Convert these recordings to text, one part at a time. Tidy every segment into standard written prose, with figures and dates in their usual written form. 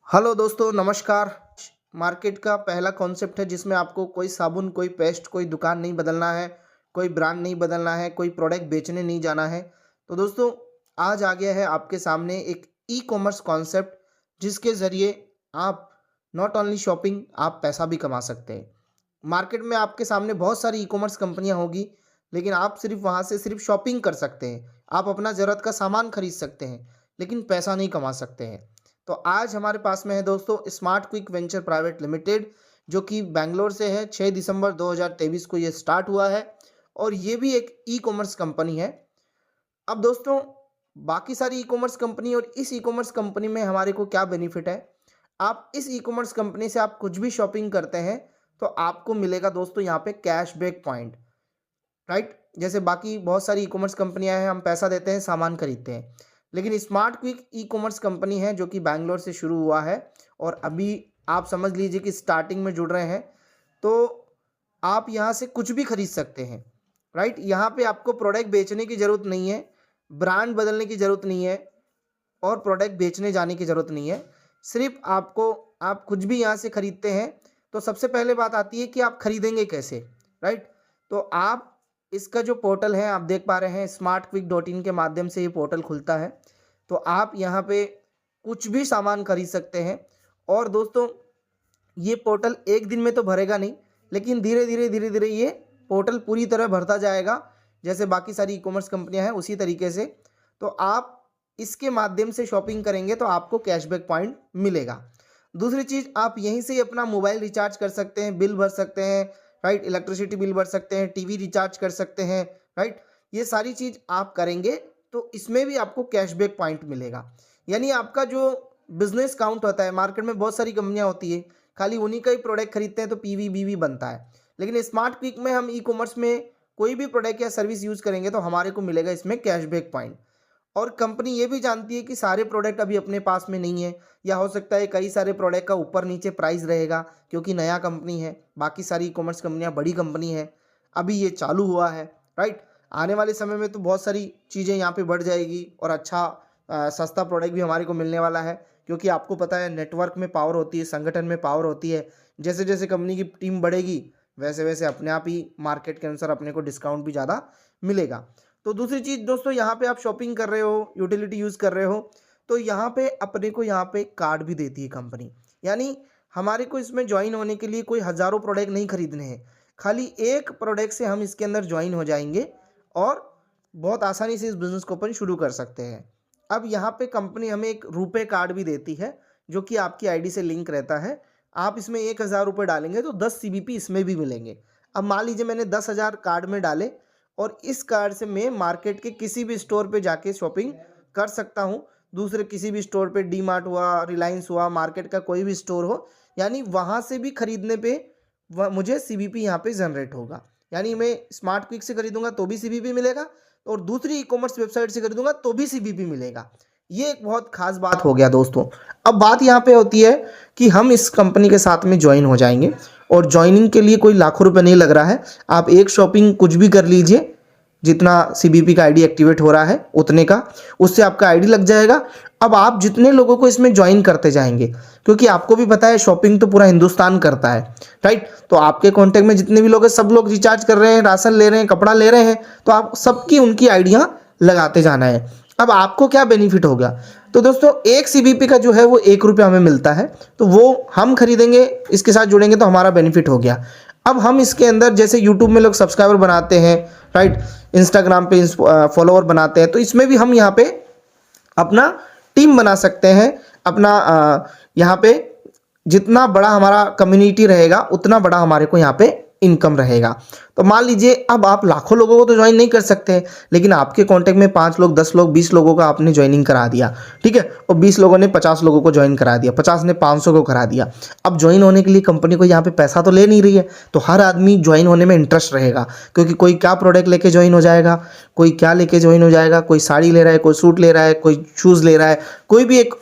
Hello दोस्तों, नमस्कार। Market का पहला कॉन्सेप्ट है जिसमें आपको कोई साबुन, कोई पेस्ट, कोई दुकान नहीं बदलना है, कोई ब्रांड नहीं बदलना है, कोई प्रोडक्ट बेचने नहीं जाना है। तो दोस्तों, आज आ गया है आपके सामने एक ई कॉमर्स कॉन्सेप्ट जिसके ज़रिए आप नॉट ओनली शॉपिंग, आप पैसा भी कमा सकते हैं। मार्केट में आपके सामने बहुत सारी ई कॉमर्स कंपनियाँ होगी, लेकिन आप सिर्फ वहाँ से सिर्फ शॉपिंग कर सकते हैं। आप अपना ज़रूरत का सामान खरीद सकते हैं, लेकिन पैसा नहीं कमा सकते हैं। तो आज हमारे पास में है दोस्तों smart quick venture private limited, जो कि बैंगलोर से है। 6 दिसंबर 2023 को ये स्टार्ट हुआ है और ये भी एक ई कॉमर्स कंपनी है। अब दोस्तों, बाकी सारी ई कॉमर्स कंपनी और इस ई कॉमर्स कंपनी में हमारे को क्या बेनिफिट है। आप इस ई कॉमर्स कंपनी से आप कुछ भी शॉपिंग करते हैं तो आपको मिलेगा दोस्तों यहाँ पे कैशबैक पॉइंट, राइट। जैसे बाकी बहुत सारी ई कॉमर्स कंपनियां हैं, हम पैसा देते हैं, सामान खरीदते हैं, लेकिन smart quick e commerce company है जो कि बैंगलोर से शुरू हुआ है और अभी आप समझ लीजिए कि स्टार्टिंग में जुड़ रहे हैं। तो आप यहाँ से कुछ भी खरीद सकते हैं, राइट। यहाँ पे आपको प्रोडक्ट बेचने की ज़रूरत नहीं है, ब्रांड बदलने की ज़रूरत नहीं है और प्रोडक्ट बेचने जाने की ज़रूरत नहीं है। सिर्फ आप कुछ भी यहाँ से खरीदते हैं तो सबसे पहले बात आती है कि आप खरीदेंगे कैसे, राइट। तो आप इसका जो पोर्टल है आप देख पा रहे हैं, smartquick.in के माध्यम से ये पोर्टल खुलता है। तो आप यहाँ पे कुछ भी सामान खरीद सकते हैं। और दोस्तों, ये पोर्टल एक दिन में तो भरेगा नहीं, लेकिन धीरे धीरे ये पोर्टल पूरी तरह भरता जाएगा, जैसे बाकी सारी ई कॉमर्स कंपनियां हैं उसी तरीके से। तो आप इसके माध्यम से शॉपिंग करेंगे तो आपको कैशबैक पॉइंट मिलेगा। दूसरी चीज़, आप यहीं से अपना मोबाइल रिचार्ज कर सकते हैं, बिल भर सकते हैं, राइट। इलेक्ट्रिसिटी बिल भर सकते हैं, टीवी रिचार्ज कर सकते हैं, राइट। ये सारी चीज़ आप करेंगे तो इसमें भी आपको कैशबैक पॉइंट मिलेगा। यानी आपका जो बिजनेस काउंट होता है, मार्केट में बहुत सारी कंपनियां होती है, खाली उन्हीं का ही प्रोडक्ट खरीदते हैं तो पीवी बीवी बनता है। लेकिन स्मार्ट क्विक में हम ई कॉमर्स में कोई भी प्रोडक्ट या सर्विस यूज़ करेंगे तो हमारे को मिलेगा इसमें कैशबैक पॉइंट। और कंपनी ये भी जानती है कि सारे प्रोडक्ट अभी अपने पास में नहीं है, या हो सकता है कई सारे प्रोडक्ट का ऊपर नीचे प्राइस रहेगा, क्योंकि नया कंपनी है। बाकी सारी ई कॉमर्स कंपनियां बड़ी कंपनी है, अभी ये चालू हुआ है, राइट। आने वाले समय में तो बहुत सारी चीज़ें यहाँ पे बढ़ जाएगी और अच्छा सस्ता प्रोडक्ट भी हमारे को मिलने वाला है, क्योंकि आपको पता है नेटवर्क में पावर होती है, संगठन में पावर होती है। जैसे जैसे कंपनी की टीम बढ़ेगी वैसे वैसे अपने आप ही मार्केट के अनुसार अपने को डिस्काउंट भी ज़्यादा मिलेगा। तो दूसरी चीज़ दोस्तों, यहाँ पे आप शॉपिंग कर रहे हो, यूटिलिटी यूज़ कर रहे हो, तो यहाँ पे अपने को यहाँ पे कार्ड भी देती है कंपनी। यानी हमारे को इसमें ज्वाइन होने के लिए कोई हज़ारों प्रोडक्ट नहीं खरीदने हैं, खाली एक प्रोडक्ट से हम इसके अंदर ज्वाइन हो जाएंगे और बहुत आसानी से इस बिज़नेस को अपन शुरू कर सकते हैं। अब यहाँ पे कंपनी हमें एक रुपए कार्ड भी देती है, जो कि आपकी आईडी से लिंक रहता है। आप इसमें 1000 रुपये डालेंगे तो 10 CBP इसमें भी मिलेंगे। अब मान लीजिए मैंने 10,000 कार्ड में डाले और इस कार्ड से मैं मार्केट के किसी भी स्टोर पे जाके शॉपिंग कर सकता हूँ। दूसरे किसी भी स्टोर पे, डी मार्ट हुआ, रिलायंस हुआ, मार्केट का कोई भी स्टोर हो, यानी वहाँ से भी खरीदने पे मुझे CBP यहाँ पे जनरेट होगा। यानी मैं स्मार्ट क्विक से खरीदूंगा तो भी CBP मिलेगा और दूसरी ई कॉमर्स वेबसाइट से खरीदूंगा तो भी CBP मिलेगा। ये एक बहुत खास बात हो गया दोस्तों। अब बात यहाँ पे होती है कि हम इस कंपनी के साथ में ज्वाइन हो जाएंगे और ज्वाइनिंग के लिए कोई लाखों रुपए नहीं लग रहा है। आप एक शॉपिंग कुछ भी कर लीजिए, जितना CBP का आईडी एक्टिवेट हो रहा है उतने का, उससे आपका आईडी लग जाएगा। अब आप जितने लोगों को इसमें ज्वाइन करते जाएंगे, क्योंकि आपको भी पता है शॉपिंग तो पूरा हिंदुस्तान करता है, राइट। तो आपके कांटेक्ट में जितने भी लोग हैं, सब लोग रिचार्ज कर रहे हैं, राशन ले रहे हैं, कपड़ा ले रहे हैं, तो आप सबकी उनकी आइडियाँ लगाते जाना है। अब आपको क्या बेनिफिट होगा, तो दोस्तों एक CBP का जो है वो 1 रुपया हमें मिलता है, तो वो हम खरीदेंगे, इसके साथ जुड़ेंगे तो हमारा बेनिफिट हो गया। अब हम इसके अंदर जैसे यूट्यूब में लोग सब्सक्राइबर बनाते हैं, राइट, इंस्टाग्राम पे फॉलोअर बनाते हैं, तो इसमें भी हम यहाँ पे अपना टीम बना सकते हैं। अपना यहाँ पे जितना बड़ा हमारा कम्युनिटी रहेगा उतना बड़ा हमारे को यहाँ पे इनकम रहेगा। तो मान लीजिए अब आप लाखों लोगों को तो ज्वाइन नहीं कर सकते, लेकिन आपके कांटेक्ट में 5 लोग, 10 लोग, 20 लोगों का आपने ज्वाइनिंग करा दिया, ठीक है, और 20 लोगों ने 50 लोगों को ज्वाइन करा दिया, 50 ने 500 को करा दिया। अब ज्वाइन होने के लिए कंपनी को यहाँ पे पैसा तो ले नहीं रही है, तो हर आदमी ज्वाइन होने में इंटरेस्ट रहेगा, क्योंकि कोई क्या प्रोडक्ट लेके ज्वाइन हो जाएगा, कोई क्या लेके ज्वाइन हो जाएगा, कोई साड़ी ले रहा है, कोई सूट ले रहा है, कोई शूज़ ले रहा है, कोई भी एक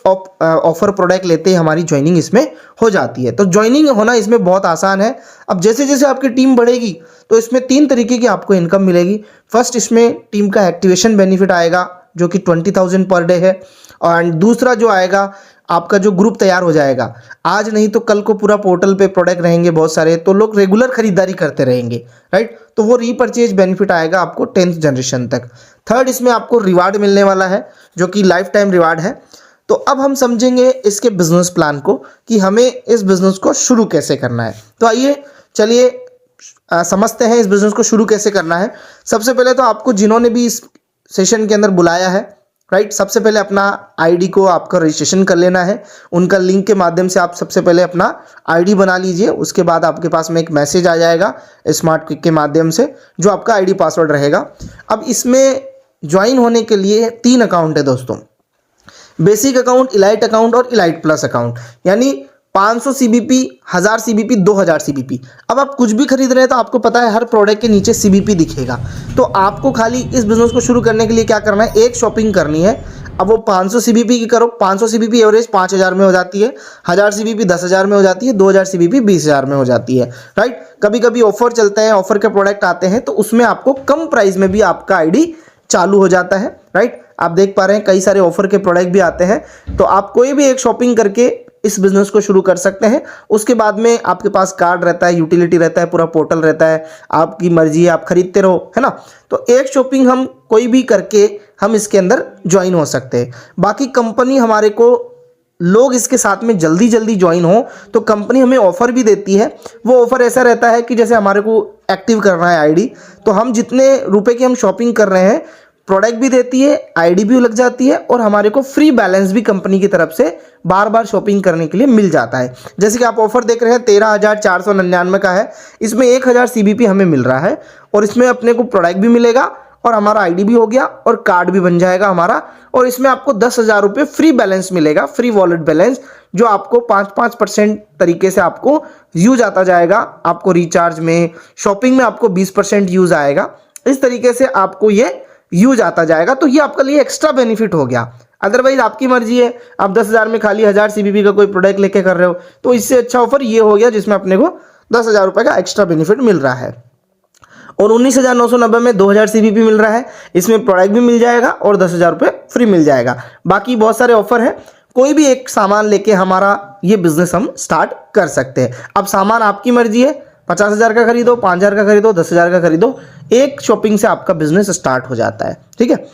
ऑफर प्रोडक्ट लेते ही हमारी ज्वाइनिंग इसमें हो जाती है। तो ज्वाइनिंग होना इसमें बहुत आसान है। अब जैसे जैसे आपकी टीम बढ़ेगी तो इसमें 3 तरीके की आपको इनकम मिलेगी। फर्स्ट, इसमें टीम का एक्टिवेशन बेनिफिट आएगा जो कि 20,000 पर डे है। और दूसरा जो आएगा, आपका जो ग्रुप तैयार हो जाएगा, आज नहीं तो कल को पूरा पोर्टल पे प्रोडक्ट रहेंगे बहुत सारे, तो लोग रेगुलर खरीदारी करते रहेंगे, राइट। तो वो रीपरचेज बेनिफिट आएगा आपको 10th जनरेशन तक। थर्ड, इसमें आपको रिवार्ड मिलने वाला है जो कि लाइफ टाइम रिवार्ड है। तो अब हम समझेंगे इसके बिजनेस प्लान को कि हमें इस बिजनेस को शुरू कैसे करना है। तो आइए चलिए समझते हैं इस बिजनेस को शुरू कैसे करना है। सबसे पहले तो आपको जिन्होंने भी इस सेशन के अंदर बुलाया है, राइट, सबसे पहले अपना आईडी को आपका रजिस्ट्रेशन कर लेना है। उनका लिंक के माध्यम से आप सबसे पहले अपना आईडी बना लीजिए। उसके बाद आपके पास में एक मैसेज आ जाएगा स्मार्ट क्विक के माध्यम से, जो आपका आईडी पासवर्ड रहेगा। अब इसमें ज्वाइन होने के लिए 3 अकाउंट है दोस्तों, बेसिक अकाउंट, इलाइट अकाउंट और इलाइट प्लस अकाउंट। यानी 500 CBP, 1000 CBP, 2000 CBP। अब आप कुछ भी खरीद रहे हैं तो आपको पता है हर प्रोडक्ट के नीचे CBP दिखेगा। तो आपको खाली इस बिजनेस को शुरू करने के लिए क्या करना है, एक शॉपिंग करनी है। अब वो 500 CBP की करो, 500 CBP एवरेज 5000 में हो जाती है, 1000 CBP 10,000 में हो जाती है, 2000 CBP 20,000 में हो जाती है, राइट। कभी कभी ऑफर चलते हैं, ऑफर के प्रोडक्ट आते हैं तो उसमें आपको कम प्राइस में भी आपका आईडी चालू हो जाता है, राइट। आप देख पा रहे हैं कई सारे ऑफर के प्रोडक्ट भी आते हैं। तो आप कोई भी एक शॉपिंग करके इस बिजनेस को शुरू कर सकते हैं। उसके बाद में आपके पास कार्ड रहता है, यूटिलिटी रहता है, पूरा पोर्टल रहता है, आपकी मर्जी है, आप खरीदते रहो, है ना। तो एक शॉपिंग हम कोई भी करके हम इसके अंदर ज्वाइन हो सकते हैं। बाकी कंपनी हमारे को लोग इसके साथ में जल्दी जल्दी ज्वाइन हो तो कंपनी हमें ऑफर भी देती है। वो ऑफर ऐसा रहता है कि जैसे हमारे को एक्टिव करना है आईडी, तो हम जितने रुपए की हम शॉपिंग कर रहे हैं, प्रोडक्ट भी देती है, आईडी भी लग जाती है और हमारे को फ्री बैलेंस भी कंपनी की तरफ से बार बार शॉपिंग करने के लिए मिल जाता है। जैसे कि आप ऑफर देख रहे हैं 13,499 का है, इसमें 1000 CBP हमें मिल रहा है और इसमें अपने को प्रोडक्ट भी मिलेगा और हमारा आईडी भी हो गया और कार्ड भी बन जाएगा हमारा। और इसमें आपको 10,000 रुपये फ्री बैलेंस मिलेगा, फ्री वॉलेट बैलेंस, जो आपको 5% तरीके से आपको यूज आता जाएगा। आपको रिचार्ज में, शॉपिंग में आपको 20% यूज आएगा। इस तरीके से आपको ये यूज आता जाएगा। तो ये आपके लिए एक्स्ट्रा बेनिफिट हो गया। अदरवाइज आपकी मर्जी है, आप 10,000 में खाली 1000 CBP का कोई प्रोडक्ट लेके कर रहे हो, तो इससे अच्छा ऑफर ये हो गया जिसमें अपने को 10,000 रुपये का एक्स्ट्रा बेनिफिट मिल रहा है। और 19,990 में 2000 CBP मिल रहा है, इसमें प्रोडक्ट भी मिल जाएगा और 10,000 रुपये फ्री मिल जाएगा। बाकी बहुत सारे ऑफर है, कोई भी एक सामान लेके हमारा ये बिजनेस हम स्टार्ट कर सकते हैं। अब सामान आपकी मर्जी है, 50,000 का खरीदो, 5,000 का खरीदो, 10,000 का खरीदो, एक शॉपिंग से आपका बिजनेस स्टार्ट हो जाता है, ठीक है।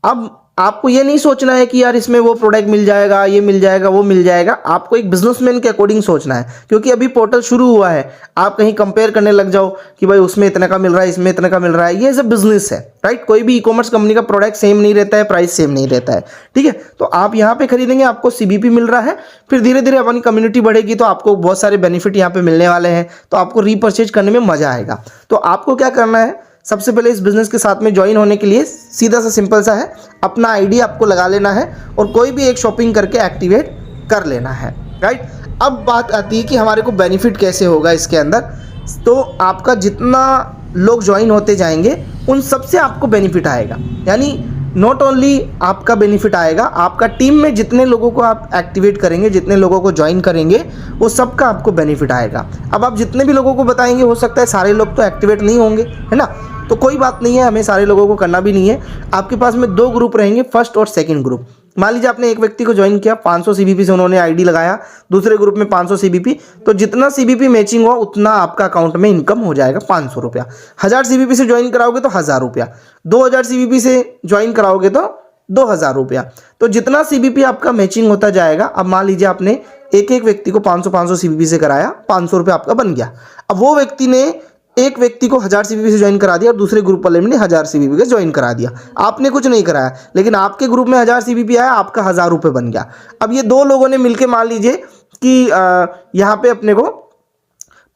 अब आपको ये नहीं सोचना है कि यार इसमें वो प्रोडक्ट मिल जाएगा, ये मिल जाएगा, वो मिल जाएगा। आपको एक बिजनेसमैन के अकॉर्डिंग सोचना है, क्योंकि अभी पोर्टल शुरू हुआ है। आप कहीं कंपेयर करने लग जाओ कि भाई उसमें इतने का मिल रहा है, इसमें इतने का मिल रहा है, ये एज अ बिजनेस है, राइट। कोई भी ई-कॉमर्स कंपनी का प्रोडक्ट सेम नहीं रहता है, प्राइस सेम नहीं रहता है, ठीक है। तो आप यहाँ पे खरीदेंगे, आपको CBP मिल रहा है, फिर धीरे धीरे अपनी कम्युनिटी बढ़ेगी तो आपको बहुत सारे बेनिफिट यहाँ पे मिलने वाले हैं, तो आपको रीपरचेज करने में मजा आएगा। तो आपको क्या करना है, सबसे पहले इस बिजनेस के साथ में ज्वाइन होने के लिए सीधा सा सिंपल सा है, अपना आईडी आपको लगा लेना है और कोई भी एक शॉपिंग करके एक्टिवेट कर लेना है, राइट। अब बात आती है कि हमारे को बेनिफिट कैसे होगा इसके अंदर। तो आपका जितना लोग ज्वाइन होते जाएंगे उन सबसे आपको बेनिफिट आएगा। यानी नॉट ओनली आपका बेनिफिट आएगा, आपका टीम में जितने लोगों को आप एक्टिवेट करेंगे, जितने लोगों को ज्वाइन करेंगे, वो सबका आपको बेनिफिट आएगा। अब आप जितने भी लोगों को बताएंगे, हो सकता है सारे लोग तो एक्टिवेट नहीं होंगे, है ना। तो कोई बात नहीं है, हमें सारे लोगों को करना भी नहीं है। आपके पास में 2 ग्रुप रहेंगे, फर्स्ट और सेकंड ग्रुप। मान लीजिए आपने एक व्यक्ति को ज्वाइन किया, 500 CBP से उन्होंने आईडी लगाया, दूसरे ग्रुप में 500 CBP, तो जितना CBP मैचिंग हुआ उतना आपका अकाउंट में इनकम हो जाएगा 500 रुपया। 1000 CBP से ज्वाइन कराओगे तो 1000 रुपया, 2000 CBP से ज्वाइन कराओगे तो 2000 रुपया। तो जितना CBP आपका मैचिंग होता जाएगा, अब मान लीजिए आपने एक एक व्यक्ति को 500 CBP से कराया, 500 रुपया आपका बन गया। अब वो व्यक्ति ने एक व्यक्ति को 1000 CBP से ज्वाइन करा दिया और दूसरे ग्रुप वाले ने 1000 CBP से ज्वाइन करा दिया। आपने कुछ नहीं कराया, लेकिन आपके ग्रुप में 1000 CBP आया, आपका 1000 रुपये बन गया। अब ये 2 लोगों ने मिलकर मान लीजिए कि यहाँ पे अपने को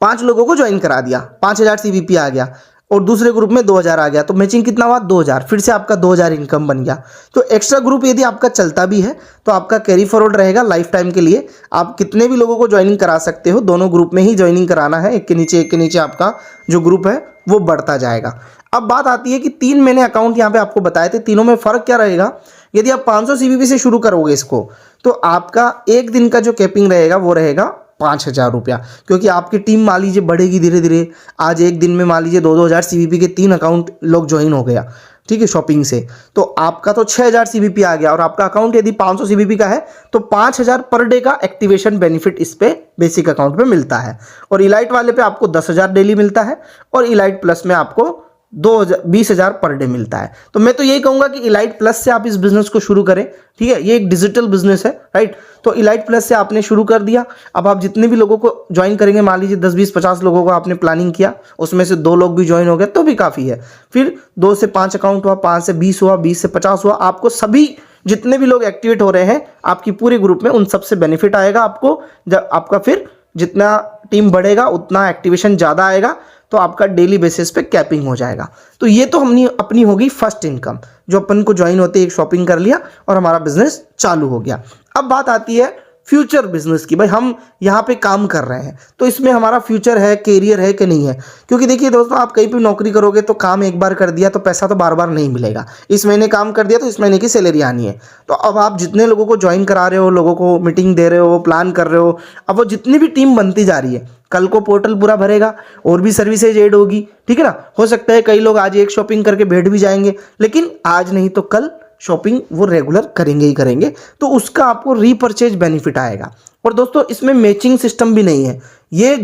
5 लोगों को ज्वाइन करा दिया, 5000 CBP आ गया और दूसरे ग्रुप में 2000 आ गया, तो मैचिंग कितना हुआ 2000, फिर से आपका 2000 इनकम बन गया। तो एक्स्ट्रा ग्रुप यदि आपका चलता भी है तो आपका कैरी फॉरवर्ड रहेगा लाइफ टाइम के लिए। आप कितने भी लोगों को ज्वाइनिंग करा सकते हो, दोनों ग्रुप में ही ज्वाइनिंग कराना है, एक के नीचे आपका जो ग्रुप है वो बढ़ता जाएगा। अब बात आती है कि 3 मैंने अकाउंट यहाँ पे आपको बताए थे, तीनों में फ़र्क क्या रहेगा। यदि आप 500 CBP से शुरू करोगे इसको, तो आपका एक दिन का जो कैपिंग रहेगा वो रहेगा 5,000 रुपया, क्योंकि आपकी टीम मान लीजिए बढ़ेगी धीरे धीरे। आज एक दिन में मान लीजिए 2-2 हज़ार CBP के 3 अकाउंट लोग ज्वाइन हो गया, ठीक है, शॉपिंग से, तो आपका तो 6000 सीबीपी आ गया, और आपका अकाउंट यदि 500 सीबीपी का है तो 5000 पर डे का एक्टिवेशन बेनिफिट इस पे बेसिक अकाउंट पे मिलता है। और इलाइट वाले पे आपको 10,000 डेली मिलता है, और इलाइट प्लस में आपको 20,000 पर डे मिलता है। तो मैं तो यही कहूंगा कि इलाइट प्लस से आप इस बिजनेस को शुरू करें, ठीक है, ये एक डिजिटल बिजनेस है, राइट। तो इलाइट प्लस से आपने शुरू कर दिया, अब आप जितने भी लोगों को ज्वाइन करेंगे, मान लीजिए 10, 20, 50 लोगों को आपने प्लानिंग किया, उसमें से 2 लोग भी ज्वाइन हो गए तो भी काफ़ी है। फिर 2 से 5 अकाउंट हुआ, 5 से 20 हुआ, 20 से 50 हुआ, आपको सभी जितने भी लोग एक्टिवेट हो रहे हैं आपकी पूरे ग्रुप में, उन सबसे बेनिफिट आएगा आपको। जब आपका फिर जितना टीम बढ़ेगा उतना एक्टिवेशन ज़्यादा आएगा, तो आपका डेली बेसिस पे कैपिंग हो जाएगा। तो ये तो हमने अपनी होगी फर्स्ट इनकम, जो अपन को ज्वाइन होते ही शॉपिंग कर लिया और हमारा बिजनेस चालू हो गया। अब बात आती है फ्यूचर बिजनेस की, भाई हम यहाँ पे काम कर रहे हैं तो इसमें हमारा फ्यूचर है, कैरियर है कि नहीं है। क्योंकि देखिए दोस्तों, आप कहीं पे नौकरी करोगे तो काम एक बार कर दिया तो पैसा तो बार बार नहीं मिलेगा। इस महीने काम कर दिया तो इस महीने की सैलरी आनी है। तो अब आप जितने लोगों को ज्वाइन करा रहे हो, लोगों को मीटिंग दे रहे हो, प्लान कर रहे हो, अब वो जितनी भी टीम बनती जा रही है, कल को पोर्टल पूरा भरेगा और भी सर्विसेज ऐड होगी, ठीक है ना। हो सकता है कई लोग आज एक शॉपिंग करके बैठ भी जाएंगे, लेकिन आज नहीं तो कल शॉपिंग वो रेगुलर करेंगे ही करेंगे, तो उसका आपको रीपरचेज बेनिफिट आएगा। और दोस्तों, इसमें मैचिंग सिस्टम भी नहीं है, ये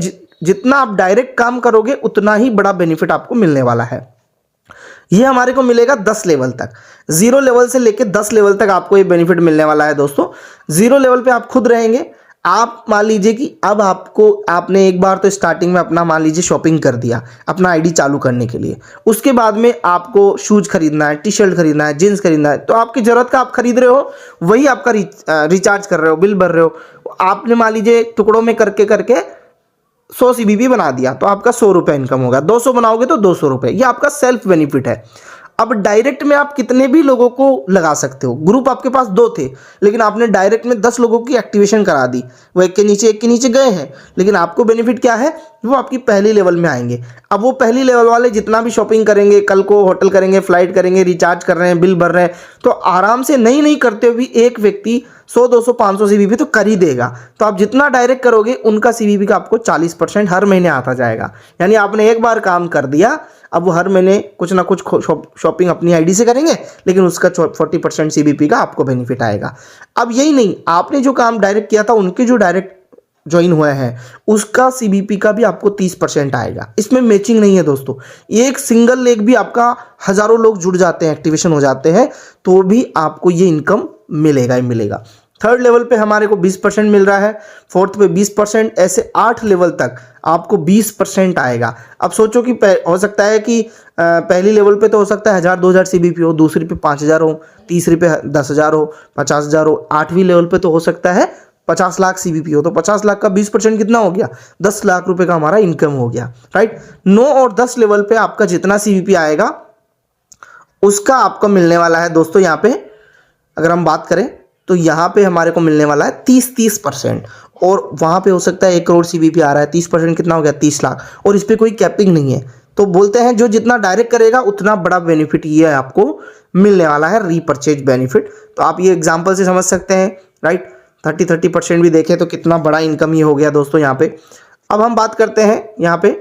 जितना आप डायरेक्ट काम करोगे उतना ही बड़ा बेनिफिट आपको मिलने वाला है। ये हमारे को मिलेगा 10 लेवल तक, 0 लेवल से लेकर 10 लेवल तक आपको ये बेनिफिट मिलने वाला है दोस्तों। 0 लेवल पे आप खुद रहेंगे। आप मान लीजिए कि अब आपने एक बार तो स्टार्टिंग में अपना मान लीजिए शॉपिंग कर दिया अपना आईडी चालू करने के लिए, उसके बाद में आपको शूज खरीदना है, टी शर्ट खरीदना है, जीन्स खरीदना है, तो आपकी जरूरत का आप खरीद रहे हो, वही आपका रिचार्ज कर रहे हो, बिल भर रहे हो। आपने मान लीजिए टुकड़ों में करके 100 सीबीपी बना दिया तो आपका 100 रुपये इनकम होगा, 200 बनाओगे तो 200 रुपये, ये आपका सेल्फ बेनिफिट है। अब डायरेक्ट में आप कितने भी लोगों को लगा सकते हो। ग्रुप आपके पास 2 थे, लेकिन आपने डायरेक्ट में 10 लोगों की एक्टिवेशन करा दी, वो एक के नीचे गए हैं, लेकिन आपको बेनिफिट क्या है, वो आपकी पहली लेवल में आएंगे। अब वो पहली लेवल वाले जितना भी शॉपिंग करेंगे, कल को होटल करेंगे, फ्लाइट करेंगे, रिचार्ज कर रहे हैं, बिल भर रहे हैं, तो आराम से नहीं करते हुए एक व्यक्ति 100, 200, 500 सीबीपी तो कर ही देगा। तो आप जितना डायरेक्ट करोगे उनका सीबीपी का आपको 40% हर महीने आता जाएगा। यानी आपने एक बार काम कर दिया, अब वो हर महीने कुछ ना कुछ शॉपिंग अपनी आईडी से करेंगे, लेकिन उसका 40% सीबीपी का आपको बेनिफिट आएगा। अब यही नहीं, आपने जो काम डायरेक्ट किया था, उनके जो डायरेक्ट ज्वाइन हुए हैं उसका सीबीपी का भी आपको 30% आएगा। इसमें मैचिंग नहीं है दोस्तों, एक सिंगल लेग भी आपका हजारों लोग जुड़ जाते हैं, एक्टिवेशन हो जाते हैं, तो भी आपको ये इनकम मिलेगा ही मिलेगा। 3rd लेवल पे हमारे को 20% मिल रहा है, 4th पे 20%, ऐसे 8 लेवल तक आपको 20% आएगा। अब सोचो कि हो सकता है कि पहली लेवल पे तो हो सकता है 1000-2000 सीबीपी हो, दूसरी पे 5000 हो, तीसरी पे 10,000 हो, 50,000 हो, 8वीं लेवल पे तो हो सकता है 50 लाख सीबीपी हो। तो 50 लाख का 20% कितना हो गया, 10 लाख रुपए का हमारा इनकम हो गया, राइट। 9 और 10 लेवल पे आपका जितना सीबीपी आएगा उसका आपको मिलने वाला है दोस्तों। यहाँ पे अगर हम बात करें तो यहाँ पे हमारे को मिलने वाला है 30%, और वहाँ पे हो सकता है 1 करोड़ सीबीपी आ रहा है, 30% कितना हो गया, 30 लाख, और इस पर कोई कैपिंग नहीं है। तो बोलते हैं जो जितना डायरेक्ट करेगा उतना बड़ा बेनिफिट ये आपको मिलने वाला है, रीपरचेज बेनिफिट। तो आप ये एग्जाम्पल से समझ सकते हैं, राइट। 30% भी देखें तो कितना बड़ा इनकम ये हो गया दोस्तों यहाँ पे। अब हम बात करते हैं यहाँ पे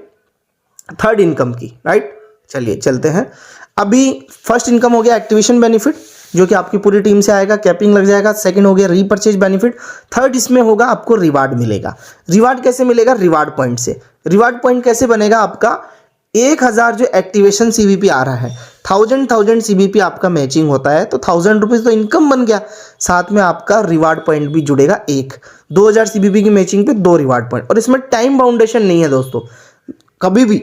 3rd इनकम की, राइट। चलिए चलते हैं। अभी फर्स्ट इनकम हो गया एक्टिवेशन बेनिफिट, जो कि आपकी पूरी टीम से आएगा, कैपिंग लग जाएगा। 2nd हो गया रीपरचेज बेनिफिट। 3rd इसमें होगा आपको रिवार्ड मिलेगा। रिवार्ड कैसे मिलेगा, रिवार्ड पॉइंट से। रिवार्ड पॉइंट कैसे बनेगा आपका, 1000 जो एक्टिवेशन सीबीपी आ रहा है, 1000 सीबीपी आपका मैचिंग होता है, तो 1000 रुपीज़ तो इनकम बन गया, साथ में आपका रिवार्ड पॉइंट भी जुड़ेगा। 2000 सीबीपी की मैचिंग पे 2 रिवार्ड पॉइंट, और इसमें टाइम बाउंडेशन नहीं है दोस्तों कभी भी।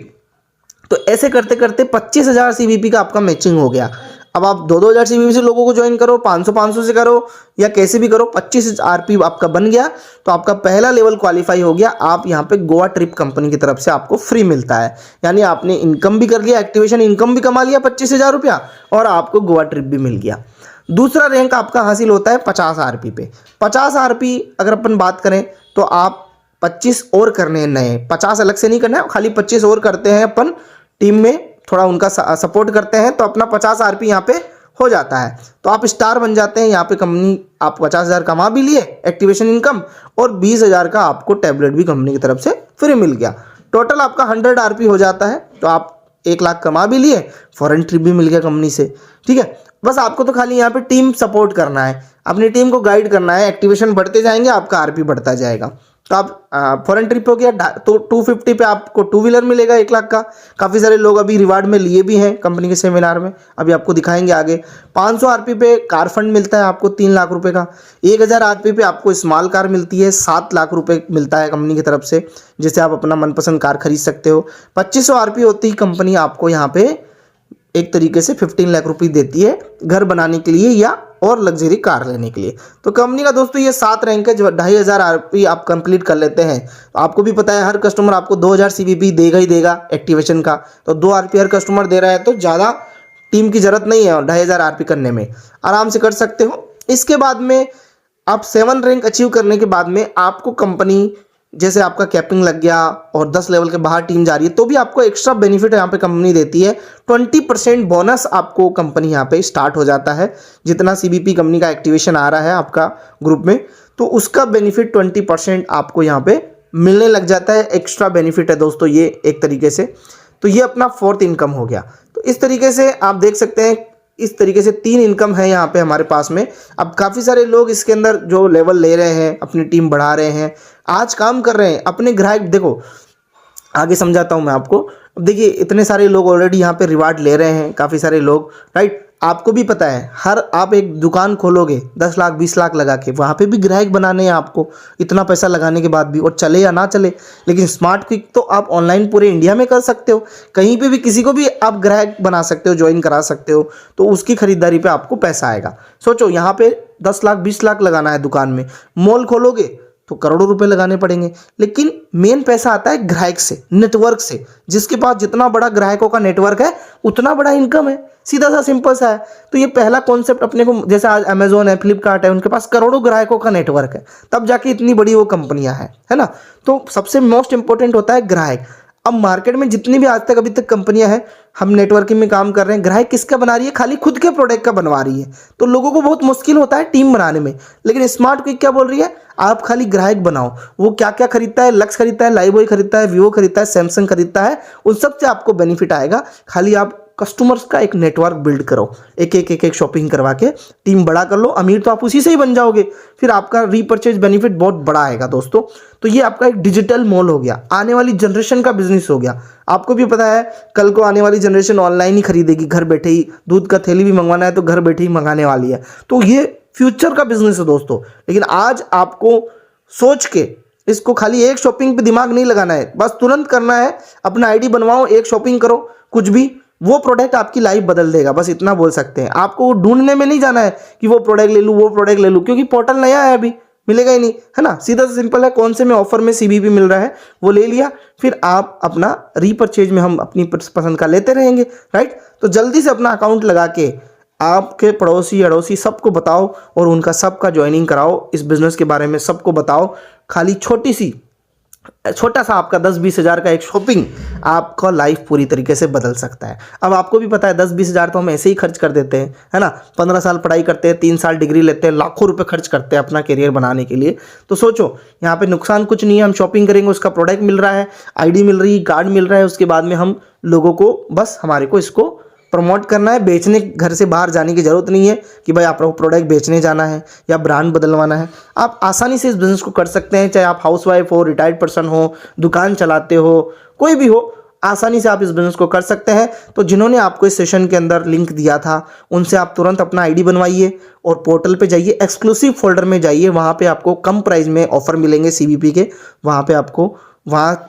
तो ऐसे करते करते 25,000 सीबीपी का आपका मैचिंग हो गया। अब आप 2-2000 सीबीपी से लोगों को ज्वाइन करो, 500 से करो, या कैसे भी करो, 25 आरपी आपका बन गया, तो आपका पहला लेवल क्वालिफाई हो गया। आप यहाँ पे गोवा ट्रिप कंपनी की तरफ से आपको फ्री मिलता है। यानी आपने इनकम भी कर लिया, एक्टिवेशन इनकम भी कमा लिया 25,000 रुपया, और आपको गोवा ट्रिप भी मिल गया। दूसरा रैंक आपका हासिल होता है 50 आरपी पे। 50 आरपी अगर अपन बात करें तो आप 25 और करने हैं नए, 50 अलग से नहीं करना है, खाली 25 और करते हैं अपन टीम में, थोड़ा उनका सपोर्ट करते हैं, तो अपना 50 आरपी यहाँ पे हो जाता है। तो आप स्टार बन जाते हैं यहाँ पे। कंपनी आप 50,000 कमा भी लिए एक्टिवेशन इनकम, और 20,000 का आपको टैबलेट भी कंपनी की तरफ से फ्री मिल गया। टोटल आपका 100 आरपी हो जाता है। तो आप 1 लाख कमा भी लिए, फॉरेन ट्रिप भी मिल गया कंपनी से, ठीक है। बस आपको तो खाली यहाँ पे टीम सपोर्ट करना है, अपनी टीम को गाइड करना है, एक्टिवेशन बढ़ते जाएंगे, आपका आरपी बढ़ता जाएगा। तो आप फॉरेन ट्रिप हो गया तो 250 पे आपको 2 व्हीलर मिलेगा 1 लाख का। काफ़ी सारे लोग अभी रिवार्ड में लिए भी हैं कंपनी के सेमिनार में, अभी आपको दिखाएंगे आगे। 500 आरपी पे कार फंड मिलता है आपको 3 लाख रुपए का। 1000 आरपी पे आपको स्मॉल कार मिलती है, 7 लाख रुपए मिलता है कंपनी की तरफ से, जिससे आप अपना मनपसंद कार खरीद सकते हो। 2500 आरपी होती ही कंपनी आपको यहाँ पे एक तरीके से 15 लाख रुपए देती है घर बनाने के लिए या और लग्जरी कार लेने के लिए। तो कंपनी का दोस्तों ये 7 रैंक है, जो 2500 आरपी आप कंप्लीट कर लेते हैं तो आपको भी पता है हर कस्टमर आपको 2000 सीवीपी देगा ही देगा एक्टिवेशन का। तो 2 आरपी हर कस्टमर दे रहा है, तो ज़्यादा टीम की जरूरत नहीं है 2500 आरपी करने में, आराम से कर सकते हो। इसके बाद में आप 7 रैंक अचीव करने के बाद में आपको कंपनी, जैसे आपका कैपिंग लग गया और 10 लेवल के बाहर टीम जा रही है, तो भी आपको एक्स्ट्रा बेनिफिट यहाँ पे कंपनी देती है। 20% बोनस आपको कंपनी यहाँ पे स्टार्ट हो जाता है, जितना सीबीपी कंपनी का एक्टिवेशन आ रहा है आपका ग्रुप में, तो उसका बेनिफिट 20% आपको यहाँ पे मिलने लग जाता है। एक्स्ट्रा बेनिफिट है दोस्तों ये एक तरीके से। तो ये अपना 4th इनकम हो गया। तो इस तरीके से आप देख सकते हैं, इस तरीके से 3 इनकम है यहाँ पे हमारे पास में। अब काफ़ी सारे लोग इसके अंदर जो लेवल ले रहे हैं, अपनी टीम बढ़ा रहे हैं, आज काम कर रहे हैं, अपने ग्राहक, देखो आगे समझाता हूँ मैं आपको। अब देखिए इतने सारे लोग ऑलरेडी यहाँ पे रिवार्ड ले रहे हैं, काफ़ी सारे लोग, राइट। आपको भी पता है हर आप एक दुकान खोलोगे 10 लाख 20 लाख लगा के, वहाँ पे भी ग्राहक बनाने हैं आपको, इतना पैसा लगाने के बाद भी, और चले या ना चले। लेकिन स्मार्ट क्विक तो आप ऑनलाइन पूरे इंडिया में कर सकते हो, कहीं पे भी किसी को भी आप ग्राहक बना सकते हो, ज्वाइन करा सकते हो, तो उसकी खरीदारी पे आपको पैसा आएगा। सोचो यहाँ पे 10 लाख 20 लाख लगाना है दुकान में, मॉल खोलोगे तो करोड़ों रुपए लगाने पड़ेंगे। लेकिन मेन पैसा आता है ग्राहक से, नेटवर्क से। जिसके पास जितना बड़ा ग्राहकों का नेटवर्क है उतना बड़ा इनकम है, सीधा सा सिंपल सा है। तो ये पहला कॉन्सेप्ट अपने को, जैसे आज अमेजोन है, फ्लिपकार्ट है, उनके पास करोड़ों ग्राहकों का नेटवर्क है, तब जाके इतनी बड़ी वो कंपनियां हैं, है ना। तो सबसे मोस्ट इंपॉर्टेंट होता है ग्राहक। अब मार्केट में जितनी भी आज तक अभी तक कंपनियां हैं, हम नेटवर्किंग में काम कर रहे हैं, ग्राहक किसका बना रही है? खाली खुद के प्रोडक्ट का बनवा रही है। तो लोगों को बहुत मुश्किल होता है टीम बनाने में। लेकिन स्मार्ट क्विक क्या बोल रही है? आप खाली ग्राहक बनाओ। वो क्या क्या खरीदता है? लक्स खरीदता है, लाइवबॉय खरीदता है, वीवो खरीदता है, सैमसंग खरीदता है, उन सब से आपको बेनिफिट आएगा। खाली आप कस्टमर्स का एक नेटवर्क बिल्ड करो, एक शॉपिंग करवा के टीम बड़ा कर लो। अमीर तो आप उसी से ही बन जाओगे, फिर आपका रीपर्चेज बेनिफिट बहुत बड़ा आएगा दोस्तों। तो ये आपका एक डिजिटल मॉल हो गया, आने वाली जनरेशन का बिजनेस हो गया। आपको भी पता है कल को आने वाली जनरेशन ऑनलाइन ही खरीदेगी, घर बैठे ही। दूध का थैली भी मंगवाना है तो घर बैठे ही मंगाने वाली है। तो ये फ्यूचर का बिजनेस है दोस्तों। लेकिन आज आपको सोच के इसको खाली एक शॉपिंग पे दिमाग नहीं लगाना है, बस तुरंत करना है। अपना आईडी बनवाओ, एक शॉपिंग करो, कुछ भी, वो प्रोडक्ट आपकी लाइफ बदल देगा। बस इतना बोल सकते हैं। आपको वो ढूंढने में नहीं जाना है कि वो प्रोडक्ट ले लूँ, वो प्रोडक्ट ले लूँ, क्योंकि पोर्टल नया है, अभी मिलेगा ही नहीं, है ना। सीधा सा सिंपल है, कौन से में ऑफर में सीबीपी मिल रहा है वो ले लिया, फिर आप अपना रीपरचेज में हम अपनी पसंद का लेते रहेंगे, राइट। तो जल्दी से अपना अकाउंट लगा के आपके पड़ोसी अड़ोसी सबको बताओ और उनका सबका ज्वाइनिंग कराओ, इस बिजनेस के बारे में सबको बताओ। खाली छोटा सा आपका 10-20 हज़ार का एक शॉपिंग आपका लाइफ पूरी तरीके से बदल सकता है। अब आपको भी पता है 10-20 हज़ार तो हम ऐसे ही खर्च कर देते हैं, है ना। 15 साल पढ़ाई करते हैं, 3 साल डिग्री लेते हैं, लाखों रुपए खर्च करते हैं अपना करियर बनाने के लिए। तो सोचो यहाँ पे नुकसान कुछ नहीं है। हम शॉपिंग करेंगे, उसका प्रोडक्ट मिल रहा है, आईडी मिल रही है, कार्ड मिल रहा है, उसके बाद में हम लोगों को बस हमारे को इसको प्रमोट करना है। बेचने घर से बाहर जाने की जरूरत नहीं है कि भाई आपको प्रोडक्ट बेचने जाना है या ब्रांड बदलवाना है। आप आसानी से इस बिजनेस को कर सकते हैं, चाहे आप हाउसवाइफ हो, रिटायर्ड पर्सन हो, दुकान चलाते हो, कोई भी हो, आसानी से आप इस बिजनेस को कर सकते हैं। तो जिन्होंने आपको इस सेशन के अंदर लिंक दिया था, उनसे आप तुरंत अपना आईडी बनवाइए और पोर्टल पे जाइए, एक्सक्लूसिव फोल्डर में जाइए। वहाँ पे आपको कम प्राइस में ऑफर मिलेंगे सीबीपी के। वहाँ पे आपको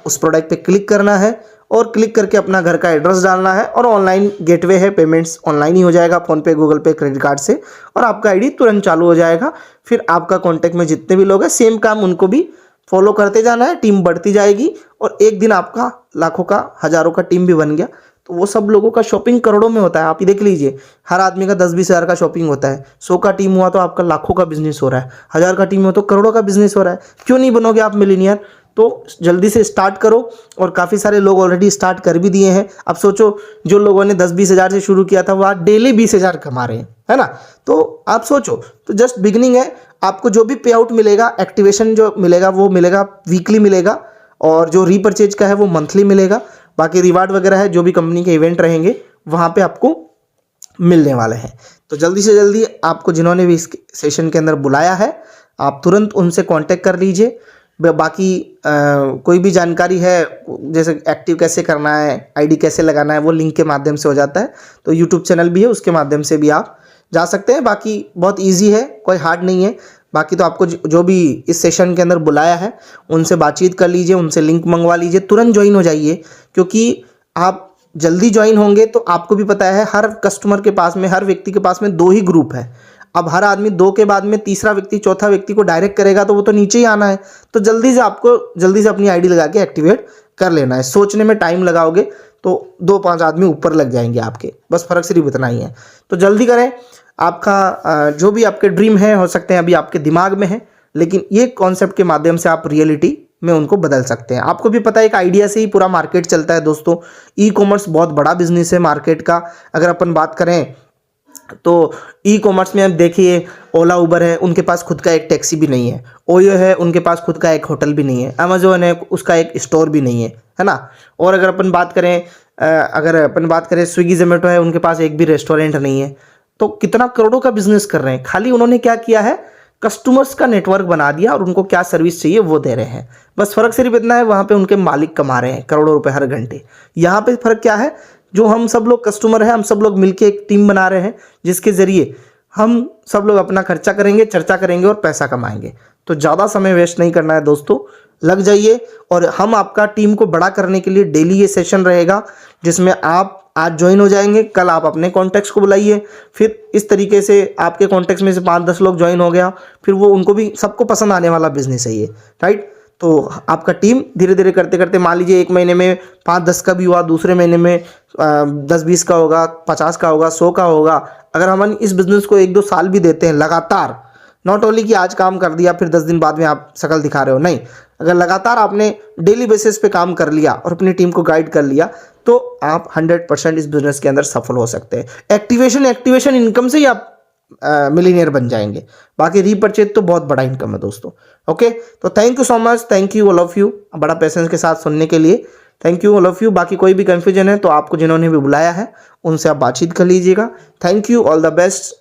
उस प्रोडक्ट पे क्लिक करना है और क्लिक करके अपना घर का एड्रेस डालना है, और ऑनलाइन गेटवे है, पेमेंट्स ऑनलाइन ही हो जाएगा, फ़ोन पे, गूगल पे, क्रेडिट कार्ड से, और आपका आईडी तुरंत चालू हो जाएगा। फिर आपका कॉन्टैक्ट में जितने भी लोग हैं, सेम काम उनको भी फॉलो करते जाना है, टीम बढ़ती जाएगी, और एक दिन आपका लाखों का, हज़ारों का टीम भी बन गया। तो वो सब लोगों का शॉपिंग करोड़ों में होता है। आप ही देख लीजिए, हर आदमी का 10-20 हज़ार का शॉपिंग होता है। 100 का टीम हुआ तो आपका लाखों का बिजनेस हो रहा है, 1000 का टीम हुआ तो करोड़ों का बिजनेस हो रहा है। क्यों नहीं बनोगे आप मिलीनियर? तो जल्दी से स्टार्ट करो। और काफ़ी सारे लोग ऑलरेडी स्टार्ट कर भी दिए हैं। अब सोचो जो लोगों ने 10-20 हज़ार से शुरू किया था, वो आज डेली 20 हज़ार कमा रहे हैं, है ना। तो आप सोचो, तो जस्ट बिगिनिंग है। आपको जो भी पे आउट मिलेगा, एक्टिवेशन जो मिलेगा वो मिलेगा वीकली मिलेगा, और जो रीपरचेज का है वो मंथली मिलेगा। बाकी रिवार्ड वगैरह है जो भी कंपनी के इवेंट रहेंगे वहाँ पे आपको मिलने वाले हैं। तो जल्दी से जल्दी आपको जिन्होंने भी इस सेशन के अंदर बुलाया है आप तुरंत उनसे कांटेक्ट कर लीजिए। बाकी कोई भी जानकारी है जैसे एक्टिव कैसे करना है, आईडी कैसे लगाना है, वो लिंक के माध्यम से हो जाता है। तो यूट्यूब चैनल भी है, उसके माध्यम से भी आप जा सकते हैं। बाकी बहुत इजी है, कोई हार्ड नहीं है। बाकी तो आपको जो भी इस सेशन के अंदर बुलाया है उनसे बातचीत कर लीजिए, उनसे लिंक मंगवा लीजिए, तुरंत ज्वाइन हो जाइए। क्योंकि आप जल्दी ज्वाइन होंगे तो आपको भी पता है हर कस्टमर के पास में, हर व्यक्ति के पास में 2 ही ग्रुप है। अब हर आदमी 2 के बाद में तीसरा व्यक्ति, चौथा व्यक्ति को डायरेक्ट करेगा तो वो तो नीचे ही आना है। तो जल्दी से आपको जल्दी से अपनी आईडी लगा के एक्टिवेट कर लेना है। सोचने में टाइम लगाओगे तो 2-5 आदमी ऊपर लग जाएंगे आपके, बस फर्क सिर्फ इतना ही है। तो जल्दी करें। आपका जो भी आपके ड्रीम है हो सकते हैं अभी आपके दिमाग में है, लेकिन ये कॉन्सेप्ट के माध्यम से आप रियलिटी में उनको बदल सकते हैं। आपको भी पता है एक आइडिया से ही पूरा मार्केट चलता है दोस्तों। ई कॉमर्स बहुत बड़ा बिजनेस है मार्केट का। अगर अपन बात करें तो ई कॉमर्स में आप देखिए ओला उबर है, उनके पास खुद का एक टैक्सी भी नहीं है। ओयो है, उनके पास खुद का एक होटल भी नहीं है। अमेजोन है, उसका एक स्टोर भी नहीं है ना। और अगर अपन बात करें स्विगी जोमेटो है, उनके पास एक भी रेस्टोरेंट नहीं है। तो कितना करोड़ों का बिजनेस कर रहे हैं। खाली उन्होंने क्या किया है, कस्टमर्स का नेटवर्क बना दिया और उनको क्या सर्विस चाहिए वो दे रहे हैं। बस फर्क सिर्फ इतना है, वहाँ पे उनके मालिक कमा रहे हैं करोड़ों रुपए हर घंटे। यहाँ पे फर्क क्या है, जो हम सब लोग कस्टमर हैं, हम सब लोग मिलके एक टीम बना रहे हैं जिसके ज़रिए हम सब लोग अपना खर्चा करेंगे, चर्चा करेंगे और पैसा कमाएंगे। तो ज़्यादा समय वेस्ट नहीं करना है दोस्तों, लग जाइए। और हम आपका टीम को बड़ा करने के लिए डेली ये सेशन रहेगा जिसमें आप आज ज्वाइन हो जाएंगे, कल आप अपने कॉन्टैक्ट्स को बुलाइए। फिर इस तरीके से आपके कॉन्टैक्ट्स में से 5-10 लोग ज्वाइन हो गया, फिर वो उनको भी सबको पसंद आने वाला बिजनेस है ये, राइट। तो आपका टीम धीरे धीरे करते करते मान लीजिए 1 महीने में 5-10 का भी हुआ, दूसरे महीने में 10-20 का होगा, 50 का होगा, 100 का होगा। अगर हम इस बिज़नेस को 1-2 साल भी देते हैं लगातार, नॉट ओनली कि आज काम कर दिया फिर 10 दिन बाद में आप शकल दिखा रहे हो, नहीं। अगर लगातार आपने डेली बेसिस पे काम कर लिया और अपनी टीम को गाइड कर लिया तो आप 100% इस बिज़नेस के अंदर सफल हो सकते हैं। एक्टिवेशन इनकम से ही आप मिलीनियर बन जाएंगे। बाकी रीपरचेज तो बहुत बड़ा इनकम है दोस्तों। ओके, तो thank you so much, thank you all of you, बड़ा पेशेंस के साथ सुनने के लिए। Thank you all of you. बाकी कोई भी कन्फ्यूजन है तो आपको जिन्होंने भी बुलाया है उनसे आप बातचीत कर लीजिएगा। Thank you, all the best.